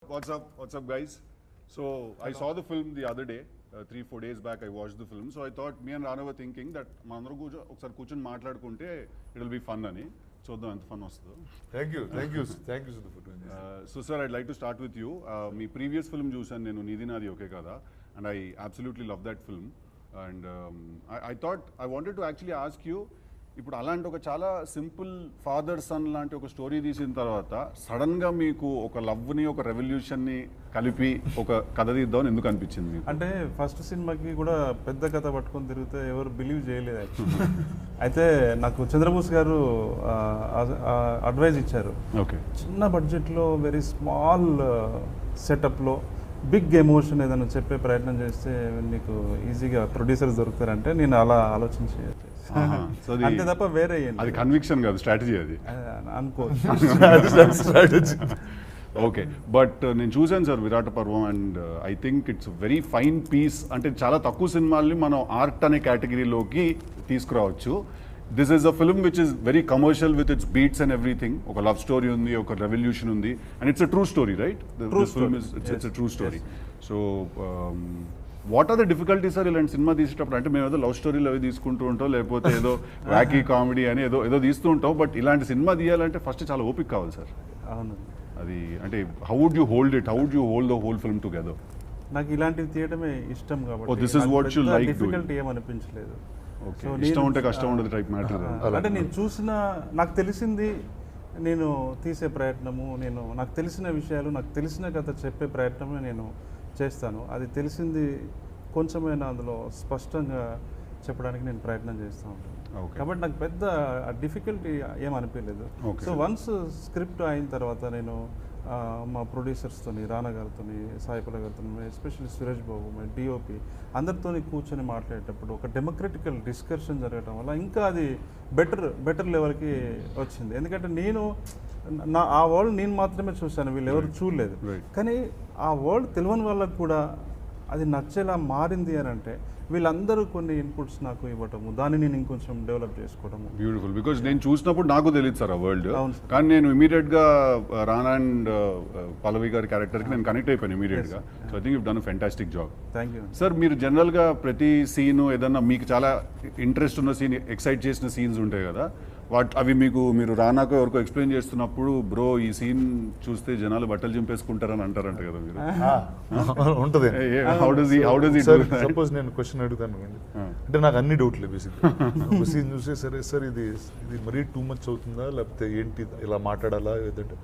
What's up, guys? So I saw the film the other day. 3-4 days back, I watched the film. So I thought me and Rana were thinking that mandaru ఒకసారి కూర్చొని మాట్లాడుకుంటే it will be fun అని. చూద్దాం ఎంత fun వస్తుందో. Thank you Siddhu for doing this. So sir, I'd like to start with you. Me previous film చూసాను నేను నీది నాది ఓకే కదా, and I absolutely love that film. And I thought I wanted to actually ask you, ఇప్పుడు అలాంటి ఒక చాలా simple father son లాంటి ఒక స్టోరీ తీసిన తర్వాత సడన్గా మీకు ఒక లవ్ని ఒక రెవల్యూషన్ని కలిపి ఒక కథ తీద్దామని ఎందుకు అనిపించింది? అంటే ఫస్ట్ సినిమాకి కూడా పెద్ద కథ పట్టుకొని తిరిగితే ఎవరు బిలీవ్ చేయలేదు యాక్చువల్లీ. అయితే నాకు చంద్రబోస్ గారు అడ్వైజ్ ఇచ్చారు, ఓకే చిన్న బడ్జెట్లో వెరీ స్మాల్ సెటప్లో బిగ్ ఎమోషన్ ఏదైనా చెప్పే ప్రయత్నం చేస్తే నీకు ఈజీగా ప్రొడ్యూసర్స్ దొరుకుతారంటే నేను అలా ఆలోచించి అంతే తప్ప వేరే అది కన్విక్షన్ కాదు, స్ట్రాటజీ అది అనుకోవచ్చు. ఓకే, బట్ నేను చూసాను sir Virata Parvam, and I think it's very fine piece. అంటే చాలా తక్కువ సినిమాల్ని మనం ఆర్ట్ అనే కేటగిరీలోకి తీసుకురావచ్చు. This is a film which is very commercial with its beats and everything. ఒక లవ్ స్టోరీ ఉంది, ఒక రెవల్యూషన్ ఉంది, and it's a true story, right? This film it's a true story. So what are the difficulties sir ఇలాంటి సినిమా తీసేటప్పుడు? అంటే మేము ఏదో లవ్ స్టోరీలు అవి తీసుకుంటూ ఉంటాం, లేకపోతే ఏదో వ్యాకీ కామెడీ అని ఏదో తీస్తూ ఉంటాం, బట్ ఇలాంటి సినిమా తీయాలంటే ఫస్ట్ చాలా ఓపిక కావాలి సార్. అవును, అది అంటే how would you hold it, how would you hold the whole film together? నాకు ఇలాంటివి తీయడమే ఇష్టం కాబట్టి this is what you like doing. Difficulty ఏమనిపించలేదు. ఓకే, ఇష్టం ఉంటే కష్టం ఉండదు టైప్ మ్యాటర్. అంటే నేను చూసిన, నాకు తెలిసింది నేను తీసే ప్రయత్నము, నాకు తెలిసిన విషయాలు, నాకు తెలిసిన కథ చెప్పే ప్రయత్నమే నేను చేస్తాను. అది తెలిసింది కొంచెమైనా అందులో స్పష్టంగా చెప్పడానికి నేను ప్రయత్నం చేస్తూ ఉంటాను. కాబట్టి నాకు పెద్ద డిఫికల్టీ ఏమనిపించలేదు. సో వన్స్ స్క్రిప్ట్ అయిన తర్వాత నేను మా ప్రొడ్యూసర్స్తో, రానా గారితో, సాయి పల్లవి గారితో, especially Suresh Babu, my DOP అందరితో కూర్చొని మాట్లాడేటప్పుడు ఒక డెమోక్రటికల్ డిస్కషన్ జరగడం వల్ల ఇంకా అది బెటర్ లెవెల్కి వచ్చింది. ఎందుకంటే ఆ వరల్డ్ నేను మాత్రమే చూశాను, వీళ్ళు ఎవరు చూడలేదు. కానీ ఆ వరల్డ్ తెలియని వాళ్ళకు కూడా అది నచ్చేలా మారింది అని అంటే వీళ్ళందరూ కొన్ని ఇన్పుట్స్ నాకు ఇవ్వటము, దాన్ని నేను ఇంకొంచెం డెవలప్ చేసుకోవడము. బ్యూటిఫుల్, బికాజ్ నేను చూసినప్పుడు నాకు తెలియదు సార్ ఆ వరల్డ్, కానీ నేను ఇమీడియట్గా రానా అండ్ పల్లవి గారి క్యారెక్టర్కి నేను కనెక్ట్ అయిపోయాను ఇమీడియట్గా. So I think you done a fantastic job. Thank you sir. మీరు జనరల్గా ప్రతి సీను ఏదన్నా మీకు చాలా ఇంట్రెస్ట్ ఉన్న సీన్, ఎక్సైట్ చేసిన సీన్స్ ఉంటాయి కదా, అవి మీరు రానాకు ఎవరికో ఎక్స్ప్లెయిన్ చేస్తున్నప్పుడు బ్రో ఈ సీన్ చూస్తే జనాలు బట్టలు చింపేసుకుంటారని అంటారంట కదా మీరు? ఉంటుంది. సపోజ్ నేను క్వశ్చన్ అడుగుతాను అంటే నాకు అన్ని డౌట్లు బేసిక్ సీన్ చూస్తే సరే సార్ ఇది మరీ టూ మచ్ అవుతుందా, లేకపోతే ఏంటి ఇలా మాట్లాడాలా, ఏదంటే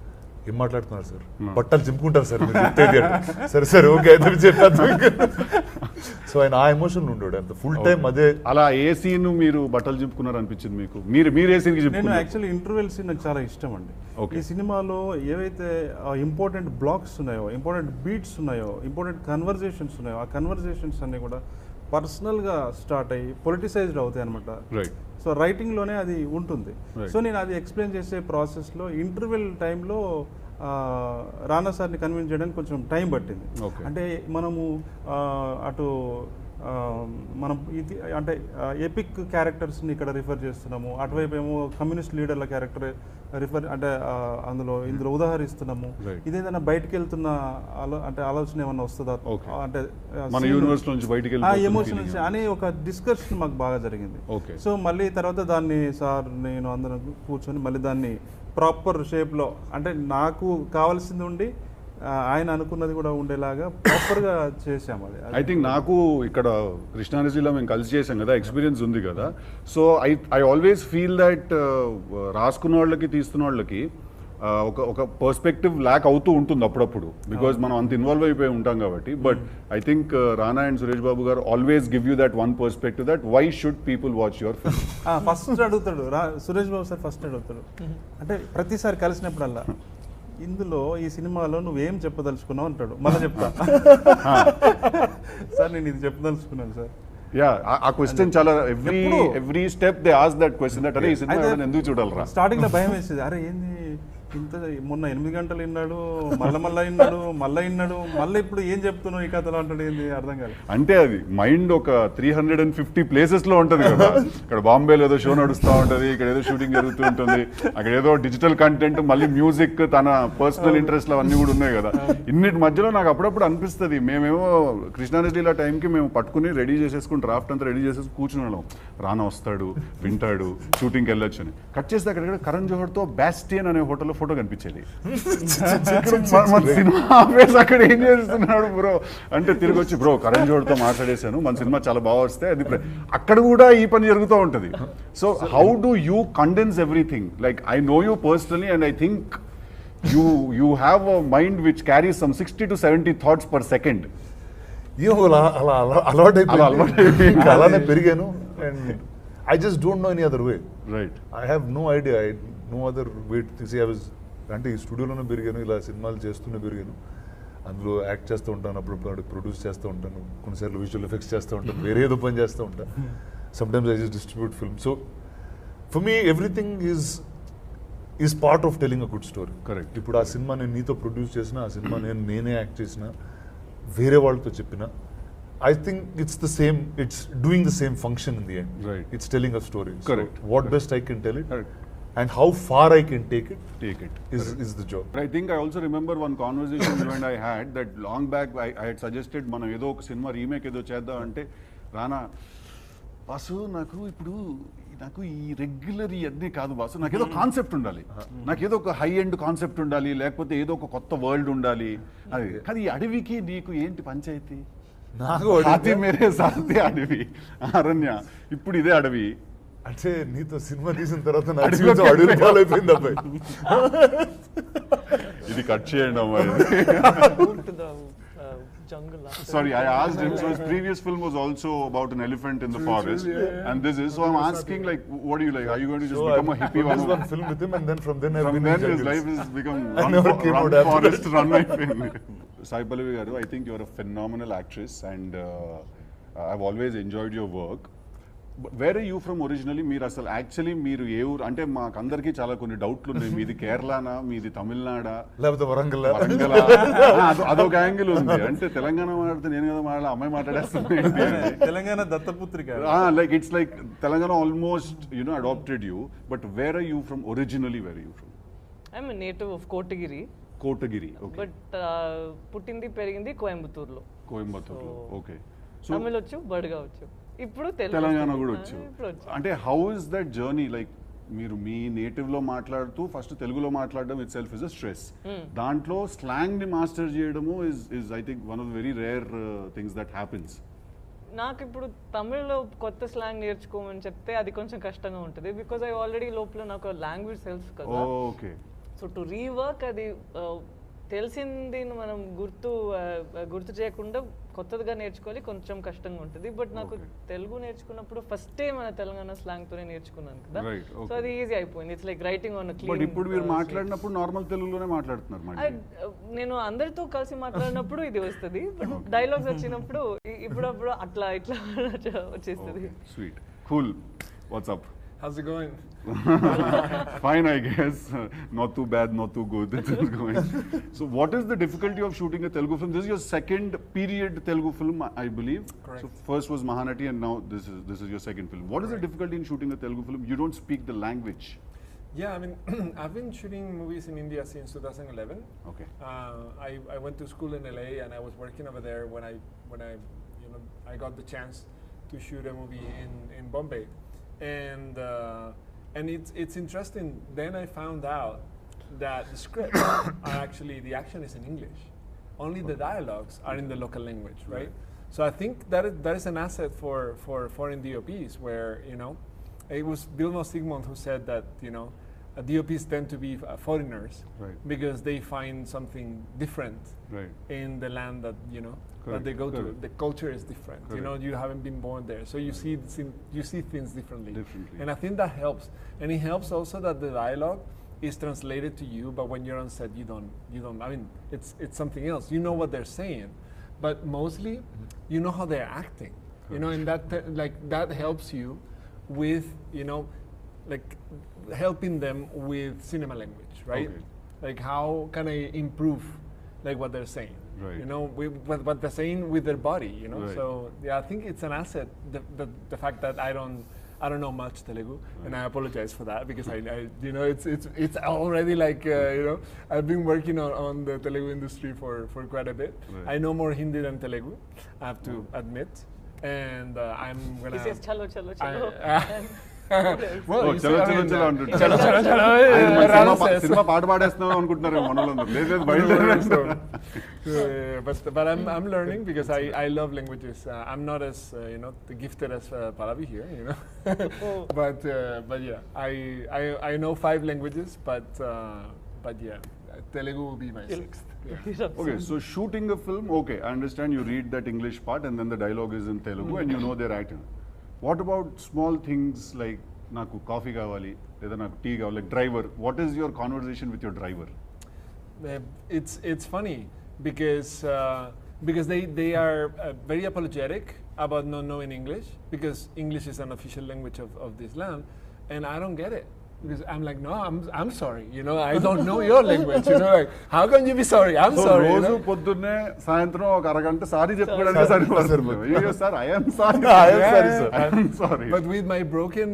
ఏం మాట్లాడుతున్నారు సార్, బట్టలు చింపుకుంటారు సార్ సరే సరే ఓకే అయితే చెప్పాను. సో ఆయన ఆ ఎమోషన్ ఉండేవాడు అంత ఫుల్ టైం. అదే అలా ఏ సీన్ మీరు బట్టలు చింపుకున్నారు అనిపించింది మీకు? మీరు ఏ సీన్? నేను యాక్చువల్లీ ఇంటర్వెల్ సీన్ నాకు చాలా ఇష్టం అండి. ఈ సినిమాలో ఏవైతే ఇంపార్టెంట్ బ్లాక్స్ ఉన్నాయో, ఇంపార్టెంట్ బీట్స్ ఉన్నాయో, ఇంపార్టెంట్ కన్వర్జేషన్స్ ఉన్నాయో, ఆ కన్వర్జేషన్స్ అన్ని కూడా పర్సనల్గా స్టార్ట్ అయ్యి పొలిటిసైజ్డ్ అవుతాయి అనమాట. సో రైటింగ్లోనే అది ఉంటుంది. సో నేను అది ఎక్స్ప్లెయిన్ చేసే ప్రాసెస్లో ఇంటర్వెల్ టైంలో రానా సార్ని కన్విన్స్ చేయడానికి కొంచెం టైం పట్టింది. అంటే మనము అటు మనం ఇది అంటే ఎపిక్ క్యారెక్టర్స్ని ఇక్కడ రిఫర్ చేస్తున్నాము, అటువైపు ఏమో కమ్యూనిస్ట్ లీడర్ల క్యారెక్టర్ రిఫర్ అంటే ఇందులో ఉదాహరిస్తున్నాము. ఇదేదైనా బయటకు వెళ్తున్న అంటే ఆలోచన ఏమన్నా వస్తుందా అంటే ఎమోషన్ నుంచి అనే ఒక డిస్కషన్ మాకు బాగా జరిగింది. సో మళ్ళీ తర్వాత దాన్ని సార్ నేను అందరం కూర్చొని మళ్ళీ దాన్ని ప్రాపర్ షేప్లో, అంటే నాకు కావాల్సింది ఉండి ఆయన అనుకున్నది కూడా ఉండేలాగా ప్రాపర్గా చేసాము. అది ఐ థింక్ నాకు ఇక్కడ కృష్ణానదిలో మేము కలిసి చేసాం కదా, ఎక్స్పీరియన్స్ ఉంది కదా. So I always feel that రాసుకున్న వాళ్ళకి తీస్తున్న వాళ్ళకి ఒక పర్స్పెక్టివ్ ల్యాక్ అవుతూ ఉంటుంది అప్పుడప్పుడు, బికాజ్ మనం అంత ఇన్వాల్వ్ అయిపోయి ఉంటాం కాబట్టి. But I think Rana and Suresh Babu garu always give you that one perspective that why should people watch your film. First అడుగుతాడు సురేష్ బాబు సార్, ఫస్ట్ అడుగుతాడు అంటే ప్రతిసారి కలిసినప్పుడల్లా ఇందులో ఈ సినిమాలో నువ్వేం చెప్పదలుచుకున్నావు అంటాడు. మళ్ళీ చెప్తా సార్ నేను ఇది చెప్పదలుచుకున్నాను సార్. ఆ క్వశ్చన్ చాలా every step they ask that question, that అరే ఈ సినిమా ఎందుకు చూడాలరా. స్టార్టింగ్ లో భయం వేసేది, అరే ఏంది ఇంత మొన్న 8 గంటలు విన్నాడు, మళ్ళా విన్నాడు, మళ్ళీ ఇప్పుడు ఏం చెప్తున్నావు ఈ కథలో అంటాడు, ఏంది అర్థం కాదు. అంటే అది మైండ్ ఒక 350 ప్లేసెస్ లో ఉంటది కదా. ఇక్కడ బాంబేలో ఏదో షో నడుస్తూ ఉంటది, ఇక్కడ ఏదో షూటింగ్ జరుగుతూ ఉంటుంది, అక్కడ ఏదో డిజిటల్ కంటెంట్, మళ్ళీ మ్యూజిక్, తన పర్సనల్ ఇంట్రెస్ట్లు అవన్నీ కూడా ఉన్నాయి కదా. ఇన్నిటి మధ్యలో నాకు అప్పుడప్పుడు అనిపిస్తుంది, మేమేమో కృష్ణారెడ్డిల టైంకి మేము పట్టుకుని రెడీ చేసేసుకుని డ్రాఫ్ట్ అంతా రెడీ చేసేసి కూర్చుని వాళ్ళం. రానా వస్తాడు, వింటాడు, షూటింగ్కి వెళ్ళొచ్చు అని. కట్ చేస్తే అక్కడ కరణ్ జోహర్తో బ్యాస్టియన్ అనే హోటల్లో ఫోటో కనిపించేది. సినిమా ఆపేసి అక్కడ ఏం చేస్తున్నాడు బ్రో అంటే తిరిగి వచ్చి, బ్రో కరణ్ జోహర్తో మాట్లాడేశాను, మన సినిమా చాలా బాగా వస్తే అది అక్కడ కూడా ఈ పని జరుగుతూ ఉంటుంది. So how do you condense everything? Like I know you personally and I think you have a mind which carries some 60 to 70 thoughts per second. అలవాటైపోయింది, అలానే పెరిగాను. And I just don't know any other way. Right. I have no idea, no other way to see. అంటే ఈ స్టూడియోలోనే పెరిగాను, ఇలా సినిమాలు చేస్తూనే పెరిగాను. అందులో యాక్ట్ చేస్తూ ఉంటాను, అప్పుడు ప్రొడ్యూస్ చేస్తూ ఉంటాను, కొన్నిసార్లు విజువల్ ఎఫెక్ట్స్ చేస్తూ ఉంటాను, వేరే ఏదో పని చేస్తూ ఉంటాను. Sometimes I just distribute film. So for me everything is part of telling a good story. Correct. ఇప్పుడు ఆ సినిమా నేను నీతో ప్రొడ్యూస్ చేసిన, ఆ సినిమా నేనే యాక్ట్ చేసిన, వేరే వాళ్ళతో చెప్పిన, I think it's the same, it's doing the same function in the end. Right. It's telling a story. Correct. So what best I can tell it, Correct. and how far I can take it is the job. I think I also remember one conversation you and I had that long back. I had suggested మనం ఏదో ఒక cinema remake ఏదో చేద్దాం అంటే, రానా boss నాకు ఈ regular ఇవన్నీ కాదు బాసు, నాకు ఏదో కాన్సెప్ట్ ఉండాలి, నాకు ఏదో ఒక హై ఎండ్ కాన్సెప్ట్ ఉండాలి, లేకపోతే ఏదో ఒక కొత్త వరల్డ్ ఉండాలి. అది కానీ ఈ అడవికి నీకు ఏంటి పంచాయతీ? సాతి మేరే సాతి అడవి, అరణ్య, ఇప్పుడు ఇదే అడవి. అంటే నీతో సినిమా తీసిన తర్వాత అడవి పాలైపోయింది అబ్బాయి. ఇది కట్ చేయండి అమ్మాయి. Sorry, I asked him. So his previous film was also about an elephant in the forest, and this is. So I'm asking, like, what do you like? Are you going to just become a hippie? One film with him, and then from then his life has become run forest, run my film. Sai Pallavi garu, I think you're a phenomenal actress, and I've always enjoyed your work. But where are you from originally? మీరు అసలు actually మీరు ఏ ఊరు అంటే మాకు అందరికీ చాలా కొన్ని డౌట్లు ఉన్నాయి. మీది కేరళనా, మీది తమిళనాడా, లేకపోతే వరంగల్? అదొక యాంగిల్ ఉంది. అంటే తెలంగాణ మాట్లాడితే నేను కదా అమ్మాయి మాట్లాడేస్తుంది. తెలంగాణ దత్తపుత్రిక. Like it's like Telangana almost adapted you. But where are you from originally? Where are you from? I'm a native of Kotagiri. But పుట్టింది పెరిగింది కోయంబత్తూరులో. ఓకే. తమిళ వచ్చు, బడుగా వచ్చు, ఇప్పుడు తెలంగాణ కూడా వచ్చు. అంటే how is that journey? Like మీరు మీ నేటివ్ లో మాట్లాడుతూ ఫస్ట్ తెలుగులో మాట్లాడడం it self is a stress. దాంట్లో స్లాంగ్ ని మాస్టర్ చేయడము is I think one of the very rare things that happens. నాకు ఇప్పుడు తమిళ్లో కొత్త స్లాంగ్ నేర్చుకోమని చెప్తే అది కొంచెం కష్టంగా ఉంటుంది, బికాజ్ ఐ ఆల్రెడీ లోపల నాకు లాంగ్వేజ్ సెల్ఫ్ కదా. ఓకే. సో టు రీవర్క్ అది తెలిసింది మనం గుర్తు చేయకుండా కొత్తదిగా నేర్చుకోవాలి, కొంచెం కష్టంగా ఉంటుంది. బట్ నాకు తెలుగు నేర్చుకున్నప్పుడు ఫస్టే మన తెలంగాణ స్లాంగ్ తోనే నేర్చుకున్నాను కదా, సో అది ఈజీ అయిపోయింది. It's like writing on clean. ఇప్పుడు మీరు మాట్లాడినప్పుడు నార్మల్ తెలుగులోనే మాట్లాడుతున్నారు. నేను అందరితో కలిసి మాట్లాడినప్పుడు ఇది వస్తుంది, బట్ డైలాగ్స్ వచ్చినప్పుడు ఇప్పుడప్పుడు అట్లా ఇట్లా వచ్చేస్తుంది. Sweet, cool. What's up? How's it going? Fine, I guess. Not too bad, not too good. It's going. So, what is the difficulty of shooting a Telugu film? This is your second period Telugu film, I believe. Correct. So, first was Mahanati, and now this is your second film. What is the difficulty in shooting a Telugu film? You don't speak the language. Yeah, I mean, I've been shooting movies in India since 2011. Okay. I went to school in LA, and I was working over there when I got the chance to shoot a movie in Bombay. And it's interesting. Then I found out that the scripts are actually, the action is in English. Only the dialogues are in the local language, right? So I think that is an asset for foreign DOPs, where it was Vilmos Zsigmond who said that DOPs tend to be foreigners, right, because they find something different, right, in the land that that they go to. The culture is different. Correct. You haven't been born there, so you see things differently. And I think that helps. And it helps also that the dialogue is translated to you, but when you're on set, you don't. I mean, it's something else. You know what they're saying, but mostly, you know how they're acting. And that helps you with like helping them with cinema language, right? Okay. like how can I improve like what they're saying, Right. you know, what they're saying with their body, you know. Right. So yeah, I think it's an asset, the fact that I don't know much Telugu, and I apologize for that because I you know, it's already like you know, I've been working on the Telugu industry for quite a bit. Right. I know more Hindi than Telugu, I have to admit, and I'm He gonna. says chalo chalo chalo. Well, Oh, you chalo, see, I chalo, mean, chalo అంటుంటారు. chalo, chalo, chalo, ఆయన మన Rana cinema says. Cinema పాట పాడేస్తున్నాం అనుకుంటున్నారు మనోళ్ళందరూ. లేదు లేదు, బయలుదేరేస్తాం. But I'm learning because I love languages. I'm not as you know, gifted as Pallavi here, you know. But yeah, I know 5 languages, but yeah, Telugu will be my 6th. Yeah. Okay, so shooting a film, okay, I understand you read that English part and then the dialogue is in Telugu and you know their acting. What about small things like naku coffee kavali, leda naku tea kavali, like driver? What is your conversation with your driver? It's funny because they are very apologetic about not knowing English, because English is an official language of this land, and I don't get it. Because I'm like, no, I'm sorry, you know, I don't know your language, you know, like, how can you be sorry? I'm So sorry. You రోజు know? పొద్దున్నే సాయంత్రం ఒక అరగంట sorry చెప్పుకోవడానికి సరిపోతుంది. అయ్యో sir, I am sorry. I am sorry, sir. I am sorry. But with my broken,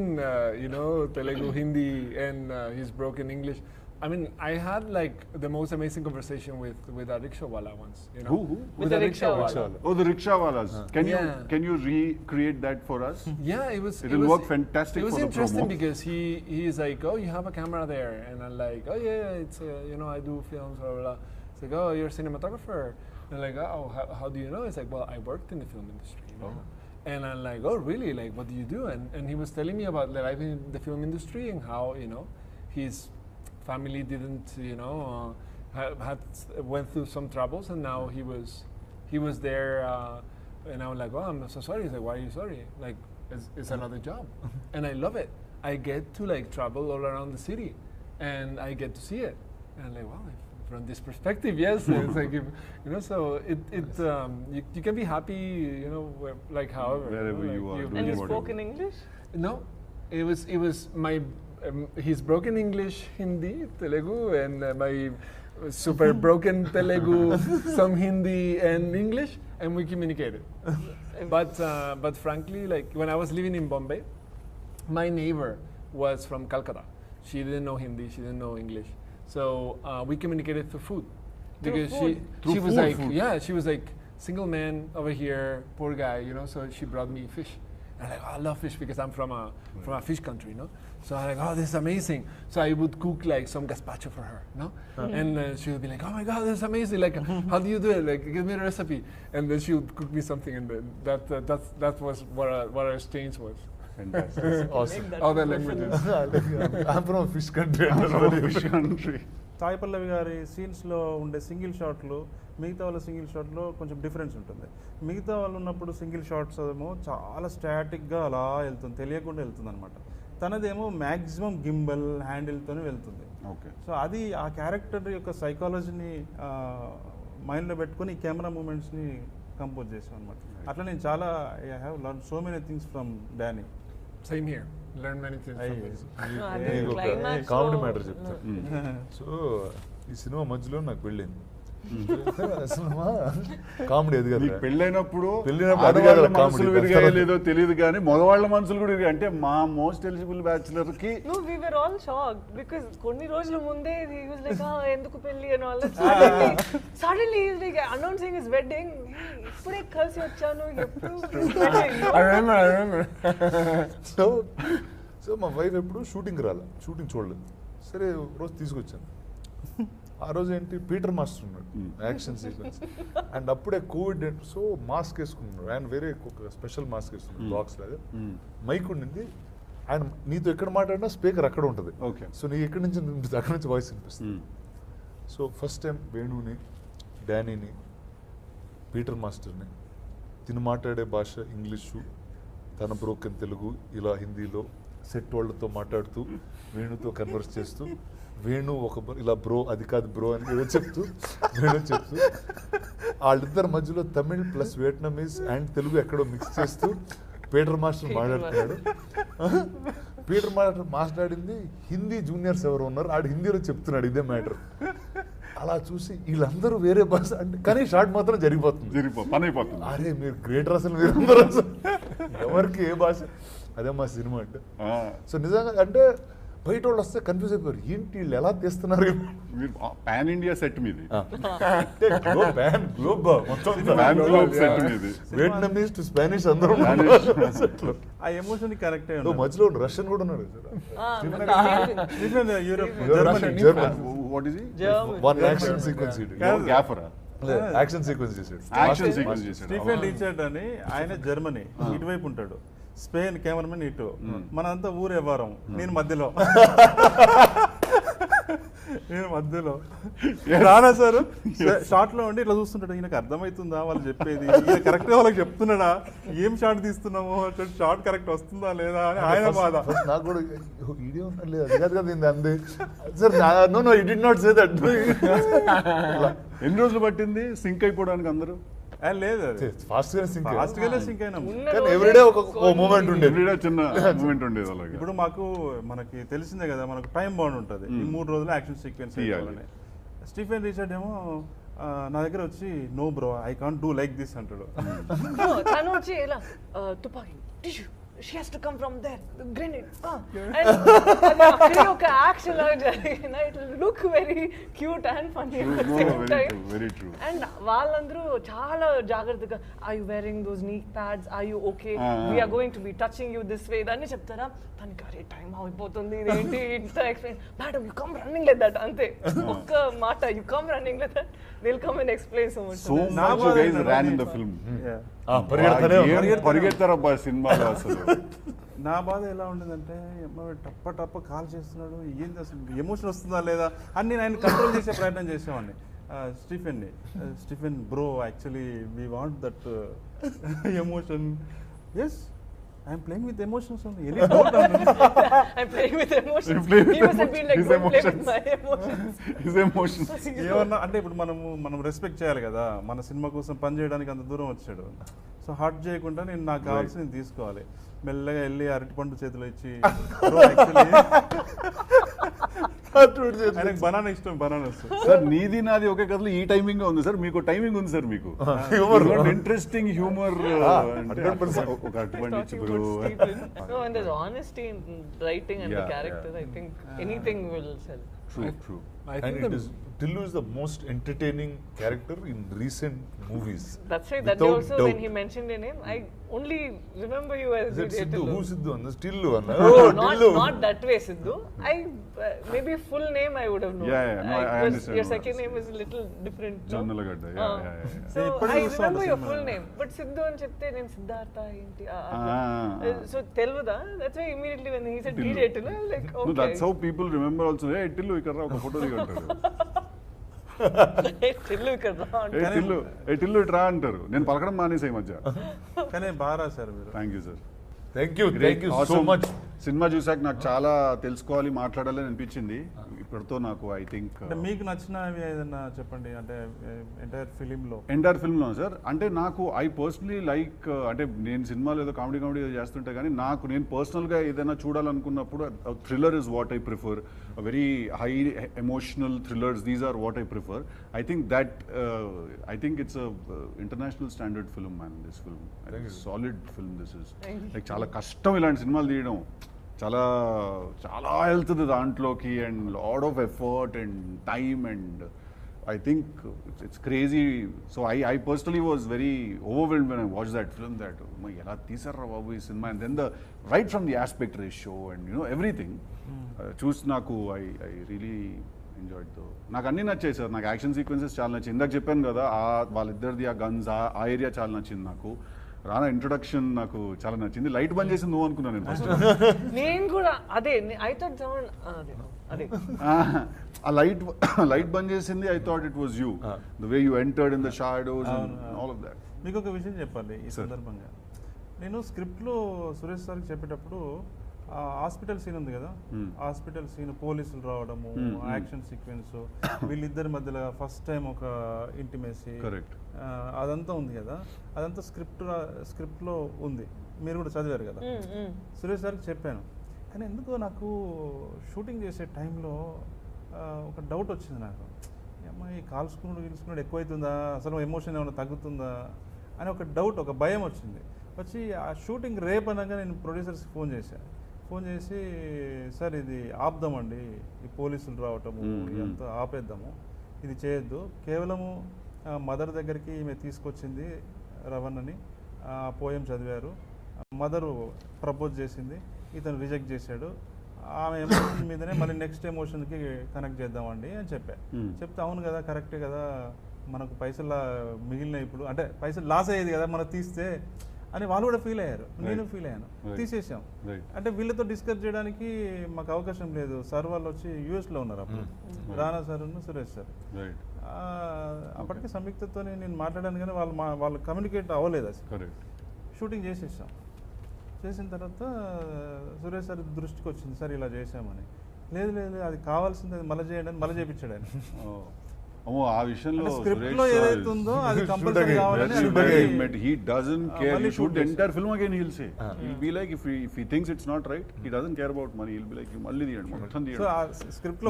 you know, Telugu, Hindi, and his broken English, I mean, I had like the most amazing conversation with a rickshaw wala once, you know. Who? With a rickshaw wala. Oh, the rickshaw walas. Yeah. Can you recreate that for us? Yeah, it will was work fantastic It was for the interesting promo. because he's like, oh, you have a camera there, and I'm like, oh yeah, it's you know, I do films, blah blah blah. It's like, oh, you're a cinematographer, and I'm like, oh, how do you know? It's like, well, I worked in the film industry, you know. And I'm like, oh really? Like, what do you do? And he was telling me about the life in the film industry and how, you know, his family didn't, you know, went through some troubles, and now he was there, and I was like, oh, I'm so sorry. He's like, why are you sorry? Like, it's another job, and I love it. I get to like travel all around the city, and I get to see it, and I'm like, wow. From this perspective, yes, it's like, you know, so you can be happy, you know, like however, Wherever like, you are doing And you whatever. spoke in English? No, it was my his broken English, Hindi, Telugu, and my super broken Telugu, some Hindi and English, and we communicated. But frankly, like when I was living in Bombay, my neighbor was from Calcutta. She didn't know Hindi, she didn't know English, so we communicated through food. Because food? she was like, yeah, she was like, single man over here, poor guy, you know. So she brought me fish. And I'm like, oh, I love fish because I'm from a fish country, you know. So I'm like, oh, this is amazing. So I would cook like some gazpacho for her, no? And she would be like, oh my God, this is amazing. Like, how do you do it? Like, give me a recipe. And then she would cook me something, and then that was what our exchange was. Fantastic. Awesome. Make that Other commercial. languages. I'm from a fish country. Fish country. Sai Pallavi garu సీన్స్లో ఉండే single షాట్లు మిగతా వాళ్ళ single షాట్లో కొంచెం difference ఉంటుంది. మిగతా వాళ్ళు ఉన్నప్పుడు సింగిల్ షాట్స్ ఏమో చాలా స్టాటిక్గా అలా వెళ్తుంది, తెలియకుండా వెళ్తుంది అనమాట. తనదేమో మ్యాక్సిమం గింబల్ హ్యాండిల్తోనే వెళ్తుంది. Okay. సో అది ఆ క్యారెక్టర్ యొక్క సైకాలజీని మైండ్లో పెట్టుకొని ఈ కెమెరా మూమెంట్స్ని కంపోజ్ చేసాం అనమాట. అట్లా నేను చాలా I have learn so many things from Danny. Same here. Learn many things from this. No, అది నీకు ఒక climax కామెడీ లో- మ్యాటర్ చెప్తాను. సో ఈ సినిమా మధ్యలో నాకు పెళ్ళింది. సినిమా కామెడీ అది నీకు కదా. పెళ్ళైనప్పుడు పెళ్ళైనప్పుడు అది ఆడవాళ్ళ కాదు మనసులు comedy. విరిగాయో లేదో తెలియదు కానీ మగవాళ్ళ మనసులు కూడా విరిగాయి. అంటే మా మోస్ట్ ఎలిజిబుల్ బ్యాచులర్ కి No, we were all shocked because కొన్ని రోజుల ముందే he was like, ఎందుకు పెళ్లి and all that. Suddenly he's like announcing his wedding. ఇప్పుడే కలిసి వచ్చాను, ఎప్పుడు wedding? I remember. సో మా వైఫ్ ఎప్పుడు షూటింగ్ చూడలేదు. సరే రోజు తీసుకొచ్చాను. ఆ రోజు ఏంటి, పీటర్ మాస్టర్ ఉన్నాడు యాక్షన్ సీక్వెన్స్, అండ్ అప్పుడే కోవిడ్, సో మాస్క్ వేసుకున్నాడు ఆయన, వేరే ఒక స్పెషల్ మాస్క్ వేసుకున్నాడు బాక్స్ లాగా, మైక్ ఉండింది. ఆయన నీతో ఎక్కడ మాట్లాడినా స్పీకర్ అక్కడ ఉంటుంది. ఓకే. సో నీ ఎక్కడి నుంచి వినిపిస్తుంది, అక్కడ నుంచి వాయిస్ వినిపిస్తుంది. సో ఫస్ట్ టైం వేణుని, డానీని, పీటర్ మాస్టర్ని, తిను మాట్లాడే భాష ఇంగ్లీషు, తన బ్రోకెన్ తెలుగు, ఇలా హిందీలో సెట్ వాళ్ళతో మాట్లాడుతూ వేణుతో కన్వర్స్ చేస్తూ, వేణు ఒక ఇలా బ్రో అది కాదు బ్రో అని ఏదో చెప్తూ, వేణు చెప్తూ, వాళ్ళిద్దరి మధ్యలో Tamil plus Vietnamese and Telugu ఎక్కడో మిక్స్ చేస్తూ పీటర్ మాస్టర్ మాట్లాడుతున్నాడు. పీటర్ మాస్టర్ మాట్లాడింది హిందీ జూనియర్స్ ఎవరు ఉన్నారు, ఆడు హిందీలో చెప్తున్నాడు ఇదే మ్యాటర్. అలా చూసి వీళ్ళందరూ వేరే భాష అంటే కానీ షార్ట్ మాత్రం జరిగిపోతుంది. పని అయిపోతుంది. అరే మీరు గ్రేటర్ అసలు మీరందరూ అసలు ఎవరికి ఏ భాష అదే మా సినిమా అంటే. సో నిజంగా అంటే బయట వాళ్ళు వస్తే కన్ఫ్యూజ్ అయిపోయారు, ఏంటి వీళ్ళు ఎలా తీస్తున్నారు. మీరు పాన్ ఇండియా సెట్ మీది, వియట్నామీస్ టు స్పానిష్ అందరూ ఆ ఎమోషన్ కరెక్ట్. మధ్యలో రష్యన్ కూడా ఉన్నాడు. యాక్షన్ సీక్వెన్స్ స్టీఫెన్ రిచర్డ్ అని ఆయన జర్మనీ, ఇటువైపు ఉంటాడు. స్పెయిన్ కెమెరామెన్ ఇటు, మనంతా ఊరు వ్యవహారం. నేను మధ్యలో రానా సార్ షార్ట్ లో ఉండి ఇట్లా చూస్తుంటాడు. ఈయనకు అర్థమవుతుందా వాళ్ళు చెప్పేది, ఈయన కరెక్ట్ గా వాళ్ళకి చెప్తున్నాడా, ఏం షార్ట్ తీస్తున్నాము, షార్ట్ కరెక్ట్ వస్తుందా లేదా అని ఆయన బాధ. నాకు కూడా వీడియో అంది sir, no it did not say that. ఎన్ని రోజులు పట్టింది సింక్ అయిపోవడానికి అందరూ? లేదు, ఫాస్ట్ గానే సింక్ అయినా. ఎవ్రీడే ఒక మూమెంట్ ఉండేది, ఎవ్రీడే చిన్న మూమెంట్ ఉండేది అలాగే. ఇప్పుడు మనకి తెలిసిందే కదా, మనకు టైం బాండ్ ఉంటుంది. ఈ 3 రోజులు యాక్షన్ సీక్వెన్స్ అయ్యాలని. స్టీఫెన్ రిచర్డ్ ఏమో నా దగ్గర వచ్చి, no bro I can't do like this అంటాడు. తను వచ్చి ఇలా తుపాకీ tissue, she has to come from there, the grenade, and ఒక యాక్షన్ లాగా జరిగిన, it will look very cute and funny at the same time. Very true. And వాళ్ళందరూ చాలా జాగ్రత్తగా, are you wearing those knee pads, are you okay, we are going to be touching you this way అని చెప్తారా. తనకి అరే time అయిపోతుంది, ఇదేంటి ఇంత explain, madam you come running like that, అంతే ఒక్క మాట, you come running like that, they'll come and explain so much. So much you guys ran in the film. పరిగెత్తారబ్బా సినిమాలో అసలు. నా బాధ ఎలా ఉండేదంటే, టప్ప కాల్ చేస్తున్నాడు, ఏంది అసలు ఎమోషన్ వస్తుందా లేదా అని నేను ఆయన కంట్రోల్ చేసే ప్రయత్నం చేసేవాడిని. Stephen bro actually we want that emotion. Yes, I'm playing with emotions only. Any doubt on it? I'm playing with emotions. He must have been like, don't play with my emotions. His emotions. ఏమన్నా అంటే ఇప్పుడు మనం respect చేయాలి కదా, మన cinema కోసం పని చేయడానికి అంత దూరం వచ్చాడు. సో హర్ట్ చేయకుండా నాకు కావాల్సి నేను తీసుకోవాలి. మెల్లగా వెళ్ళి అరటిపండు చేతిలో ఇచ్చి, ఆయనకు బనానా ఇష్టం, బనానాస్. సార్ నీది నాది ఒకే కథలో ఈ టైమింగ్ ఉంది సార్, మీకు టైమింగ్ ఉంది సార్, మీకు ఇంట్రెస్టింగ్ హ్యూమర్. ఒక అరటిపండు ఇచ్చి bro. No, and there's honesty in writing and the character. I think anything will sell. True. I think Tillu is the most entertaining character in recent movies. That's right. That day also doubt. When he mentioned your name, I only remember you as Siddhu. Who Siddhu? Tillu. Not that way, Siddhu. Maybe full name I would have known. Yeah. No, I understand. Your second name is a little different. Jonnalagadda. Yeah. So I remember your full name, but Siddhu అని చెప్తే నేను సిద్ధార్థ ఏంటి. So Telugu. That's why immediately when he said DJ Tillu, I was like, okay. No, that's how people remember also. Hey Tillu, ఇక్కడ ఒక photo దిగంటారు. Tillu ఇట్రా అంటారు. నేను పలకడం మానేసే మధ్య. కానీ బాగా రాశారు మీరు. Thank you sir. Thank you so much. Cinema చూసాక నాకు చాలా తెలుసుకోవాలి, మాట్లాడాలని అనిపించింది. ఇప్పటితో నాకు ఐ థింక్ మీకు నచ్చినవి ఏదన్నా చెప్పండి, అంటే ఎంటైర్ ఫిల్మ్లో సార్. అంటే నాకు ఐ పర్సనలీ లైక్, అంటే నేను సినిమాలో ఏదో కామెడీ ఏదో చేస్తుంటే కానీ నేను పర్సనల్గా ఏదైనా చూడాలనుకున్నప్పుడు thriller is what I prefer. Very high emotional thrillers, these are what I prefer. I think it's international standard film man. This film solid film. This is like చాలా కష్టం ఇలాంటి సినిమాలు తీయడం. చాలా చాలా వెళ్తుంది దాంట్లోకి, and lot of effort and time, and I think it's crazy. So I personally was very overwhelmed when I watch that film, that ఎలా తీసారా బాబు ఈ cinema. And then right from the aspect ratio and everything చూసి నాకు I really enjoyed దో. నాకు అన్నీ నచ్చాయి sir. నాకు యాక్షన్ సీక్వెన్సెస్ చాలా నచ్చింది. ఇందాక చెప్పాను కదా, వాళ్ళిద్దరిది ఆ గన్స్, ఆ ఏరియా చాలా నచ్చింది నాకు. రానా ఇంట్రొడక్షన్ నాకు చాలా నచ్చింది. లైట్ బంద్ చేసింది నువ్వు అనుకున్నాను నేను ఫస్ట్. నేను కూడా అదే ఐ థాట్ అదే ఆ లైట్ బంద్ చేసింది. I thought it was you, the way you entered in the shadows and all of that. మీకు ఒక విషయం చెప్పాలి ఈ సందర్భంగా. నేను స్క్రిప్ట్లో సురేష్ సార్కి చెప్పేటప్పుడు హాస్పిటల్ సీన్ ఉంది కదా, హాస్పిటల్ సీన్, పోలీసులు రావడము, యాక్షన్ సీక్వెన్స్, వీళ్ళిద్దరి మధ్యలో ఫస్ట్ టైం ఒక ఇంటిమేసీ, అదంతా ఉంది కదా, అదంతా స్క్రిప్ట్లో ఉంది. మీరు కూడా చదివారు కదా. సురేష్ సార్కి చెప్పాను. కానీ ఎందుకో నాకు షూటింగ్ చేసే టైంలో ఒక డౌట్ వచ్చింది నాకు. అమ్మాయి కాల్చుకున్నాడు ఎక్కువైతుందా, అసలు ఎమోషన్ ఏమైనా తగ్గుతుందా అని ఒక డౌట్, ఒక భయం వచ్చింది. వచ్చి ఆ షూటింగ్ రేపు అనగా నేను ప్రొడ్యూసర్స్కి ఫోన్ చేసి సార్ ఇది ఆపుదామండి, ఈ పోలీసులు రావటము ఇదంతా ఆపేద్దాము, ఇది చేయొద్దు, కేవలము మదర్ దగ్గరికి ఈమె తీసుకొచ్చింది రవణని, ఆ పోయం చదివారు, మదరు ప్రపోజ్ చేసింది, ఇతను రిజెక్ట్ చేశాడు, ఆమె ఎమోషన్ మీదనే మళ్ళీ నెక్స్ట్ ఎమోషన్కి కనెక్ట్ చేద్దామండి అని చెప్తే అవును కదా కరెక్టే కదా, మనకు పైసలు మిగిలిన ఇప్పుడు అంటే పైసలు లాస్ అయ్యేది కదా మనం తీస్తే అని వాళ్ళు కూడా ఫీల్ అయ్యారు, నేను ఫీల్ అయ్యాను. తీసేసాం. అంటే వీళ్ళతో డిస్కస్ చేయడానికి మాకు అవకాశం లేదు. సార్ వాళ్ళు వచ్చి యూఎస్లో ఉన్నారు అప్పుడు, రానా సార్ సురేష్ సార్. అప్పటికే సంయుక్తతో నేను మాట్లాడాను కానీ వాళ్ళు కమ్యూనికేట్ అవ్వలేదు అసలు. షూటింగ్ చేసేసాం. చేసిన తర్వాత సురేష్ సార్ దృష్టికి వచ్చింది, సార్ ఇలా చేసామని. లేదు లేదు అది కావాల్సింది, అది మళ్ళీ చేయండి అని మళ్ళీ చేయించాడు ఆయన. ఆ విషయంలో స్క్రిప్ట్ లో ఏదైతే ఉందో అది కంపల్సరీ కావాలని he doesn't care. You shoot the entire film again, he'll say. He'll be like, if he thinks it's not right, he doesn't care about money. He'll be like, మళ్ళీ తీయండి మొత్తం తీయండి. సో ఆ స్క్రిప్ట్ లో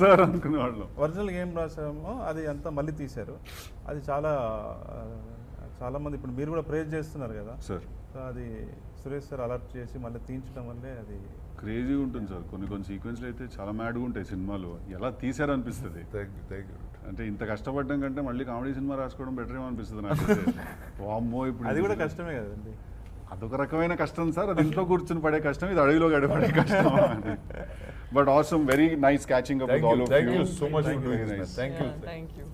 sir అనుకునేవాళ్ళు original ఏం రాసామో అది అంతా మళ్ళీ తీశారు. అది చాలా మంది ఇప్పుడు మీరు కూడా ప్రేజ్ చేస్తున్నారు కదా సార్. సో అది సురేష్ సార్ అలర్ట్ చేసి మళ్ళీ తీయించడం వల్లే అది క్రేజీగా ఉంటుంది సార్. కొన్ని సీక్వెన్స్లు అయితే చాలా మ్యాడ్గా ఉంటాయి సినిమాలు, ఎలా తీసారనిపిస్తుంది. అంటే ఇంత కష్టపడడం కంటే మళ్ళీ కామెడీ సినిమా రాసుకోవడం బెటర్ ఏమో అనిపిస్తుంది నాకు. వామ్మో, ఇప్పుడు అది కూడా కష్టమే కదండి. అదొక రకమైన కష్టం సార్, అది ఇంట్లో కూర్చుని పడే కష్టం, ఇది అడవిలో గడపడే కష్టం. But awesome, very nice catching up with all of you. Thank you so much for doing this. Thank you. Thank you.